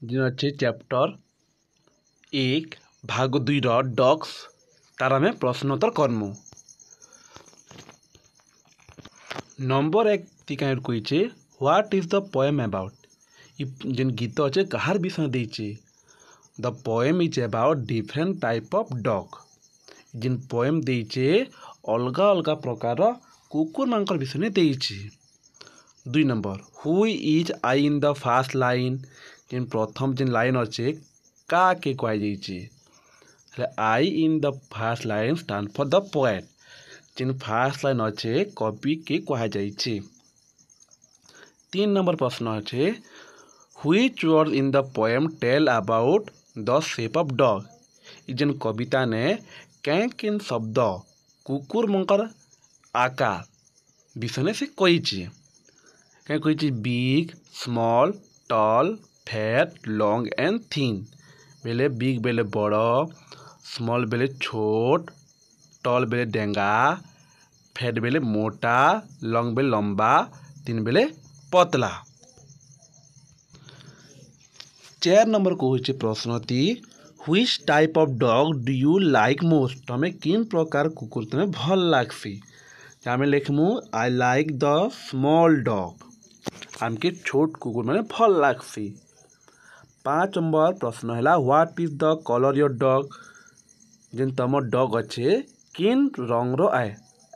जिन अच्छे चैप्टर 1 भाग 2 डॉग्स तार आम प्रश्नोत्तर करमु। नंबर 1 टिका कही what is the poem about. जिन गीत अच्छे कहार विषय देचे। The poem is about different type of dog. जिन पोएम देचे अलगा अलगा प्रकार कुकुर मानकर विषय देचे। 2 number who is I in the first line. जिन प्रथम जिन लाइन अच्छे का के कहुई I in the first line stand for the poet. जिन फास्ट लाइन अच्छे कवि के कहुई। 3 नंबर प्रश्न अच्छे which word in the poem tell about the shape of dog. जिन कविता ने कैं किन शब्द कुकुर मंकर आकार विषय से कही। क्या कही big small tall fat long and thin. बेले बिग बेले बड़, स्मॉल बेले छोट, टॉल बेले डेंगा, फैट बेले मोटा, लॉन्ग बेले लंबा, थिन बेले पतला। 4 नंबर कहूँ प्रश्नटी which type of dog do you like most. तुम्हें किन प्रकार कुकुर तुम्हें भल लागसी। आम लिखमु I like the small dog. आमके छोट कुकुर मैंने भल लागसी। 5 नंबर प्रश्न है what is the colour your dog. जिन तुम डॉग अच्छे किन रंग रो आए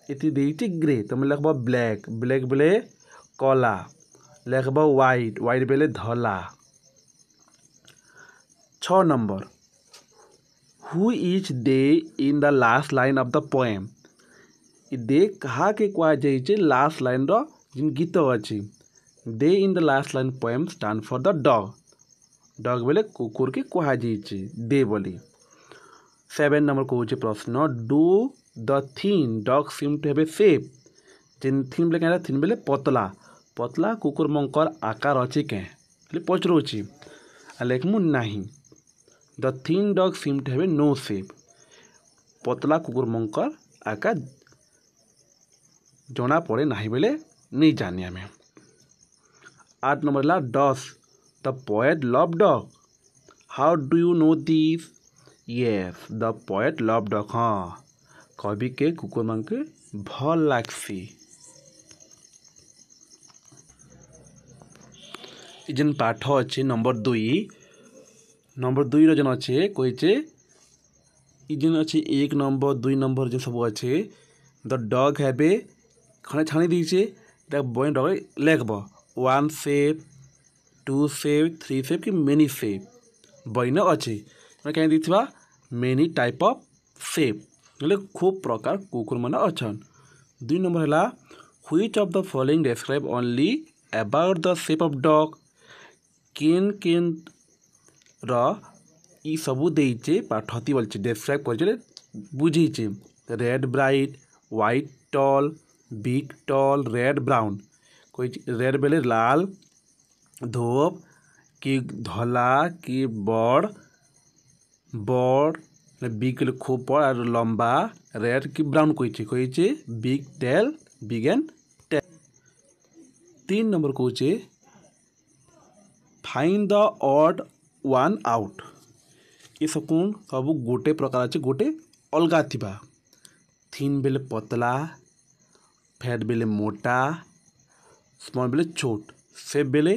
इति देती ग्रे तुम लिखब ब्लैक। ब्लैक बेले कला, लिखब व्हाइट। व्हाइट बेले धला। 6 number who is they in the last line of the poem. They कहा के कहुई लास्ट लाइन रो जिन गीत अच्छी। They in the last line poem stand for the dog. Dog बेले कुकुर के कहुई दे बोली। 7 नंबर कहूँ प्रश्न do the thin dog seem to have a shape. जिन थिन बेले क्या थिन बेले पतला। पतला कुकुर मंकर आकार अच्छे क्या पचरूची लिखमु नहीं। The thin dog seem to have a no shape. पतला कुकुर मंकर आकार जना पड़े नहीं बेले नहीं जानी आम। 8 नंबर ला does the poet love dog. How do you know this. Yes the poet love dog. हाँ कवि के कुकुर मान के भल लागसी। जिन पाठ अच्छे नंबर 2 रन अच्छे कहे जिन अच्छे 1 नंबर 2 नंबर जो सब अच्छे द डॉग हैव ए खने छाणी दीचे बॉय डॉग लिखब 1 शेप 2 शेप 3 शेप कि मेनी शेप बइन अच्छे क्या देखा मेनी टाइप ऑफ शेप खूब प्रकार कुकुर मान अच्छन। 2 नंबर है which of the following describe only about the shape of dog. किन किन री सबू देचे पाठती बोलचे डिस्क्राइब कर बुझे। Red bright white tall big tall red brown. कोई रेड बेले लाल धोप कि धला कि बड़ बड़ बिग खूब बड़ और लंबा रेड कि ब्राउन कही big tail big and tail. 3 number कहे find the odd one out. ये सब गोटे प्रकार अच्छे गोटे अलगा थिबा। थिन बेले पतला फैट बेले मोटा स्मॉल बेले छोट शेप बेले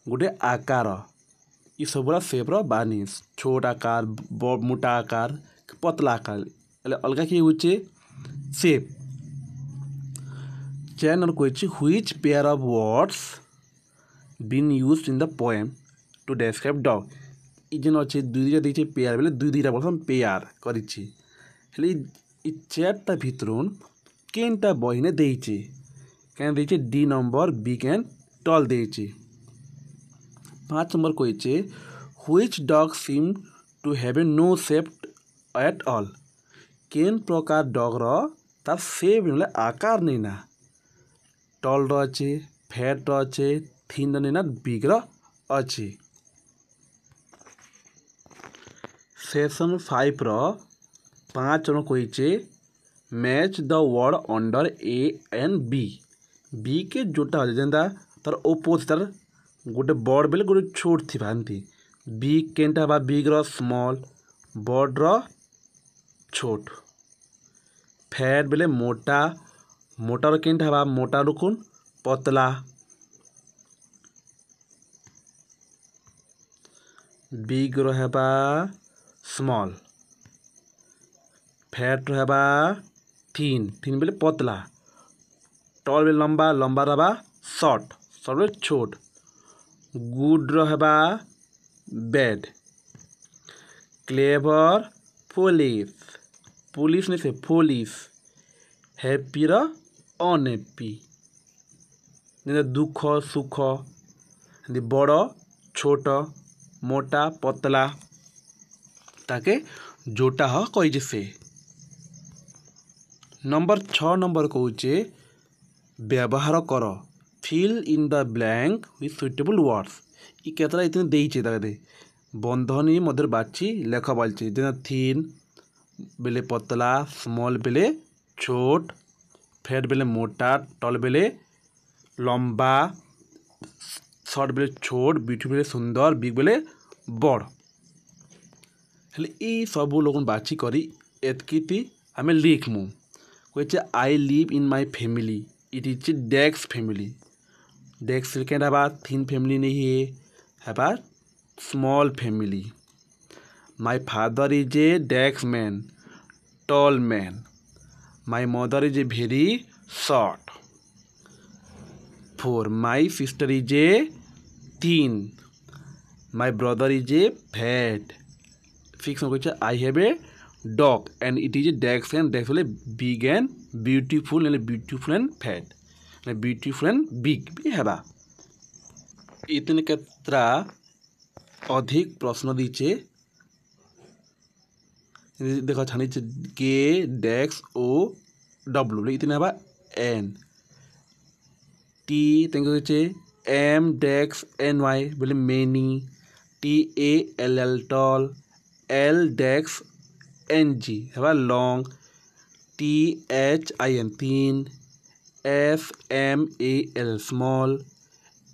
गोटे आकार ये सब शेप बानिश छोट आकार मोटा आकार पतला आकार अलगा किए होचे शेप। 4 नंबर कही which pair of words been used in the poem to describe dog. जिन अच्छे 2 देखे पेयर बेले 2 वर्ष पेयर कर 4टा भितर केनटा बही ने देचे क्या देचे D number big and tall देचे। 5 नंबर कही which dog seem to have a no shape at all. केन प्रकार डॉग तार शेप आकार नहीं ना टॉल अच्छे फैट अच्छे थिन नहीं ना बिग अच्छे। सेशन 5 5 जन कही match the word under A and B. B के जोटा जेनता तार ओपोज तार गोटे बड़ बेले गोटे छोट थी बिग केनटा हवा बिग रो स्मॉल बड़ रो छोट फैट बेले मोटा मोटा रो केनटा हवा मोटा रुकुन पतला बिग रो हवा स्मॉल फैट रो हवा थिन थिन बेले पतला टल बेले लंबा लंबा रहा शॉर्ट शॉर्ट बेले छोट गुड रो हवा बैड क्लेवर पुलिस पुलिस नहीं से पुलिस हैप्पी रो अनहैप्पी दुख सुख बड़ छोट मोटा पतला ताके जोटा ह कही से नंबर 6 नंबर कौचे व्यवहार कर fill in the blank with suitable words ये केतरा इतने देइचे ताके बंधनी मध्य बाछी लेख बोलचे जेना थिन बेले पतला स्मॉल बेले छोट फैट बेले मोटा टल बेले लंबा शॉर्ट बेले छोट ब्यूटी बेले सुंदर बिग बेले बड़ हेले ई सब लोग बाछी करी एतकी आमे लिखमु कहे I live in my family it is डेक्स फैमिली डेक्स सेकेंड हवा थिन फैमिली नहीं है small family my father is a डेक्स man tall man my mother is a very short 4 my sister is a thin my brother is a fat 6 में कहे I have a dog and it is a डेक्स बोले big and beautiful and fat beautiful and big भी है इतने केतरा अधिक प्रश्न दीचे देखो छानी के डेक्स ओ डब्ल्यू इतने हवा एन टी तेंगे एम डेक्स एन वाई बोले many T A L L tall L डेक्स एन जी है long T H I N thin F M A L small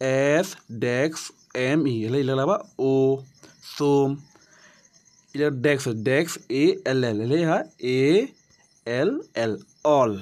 S डेक्स एम ई हवा ओ सोम डेक्स डेक्स A L L A L L all.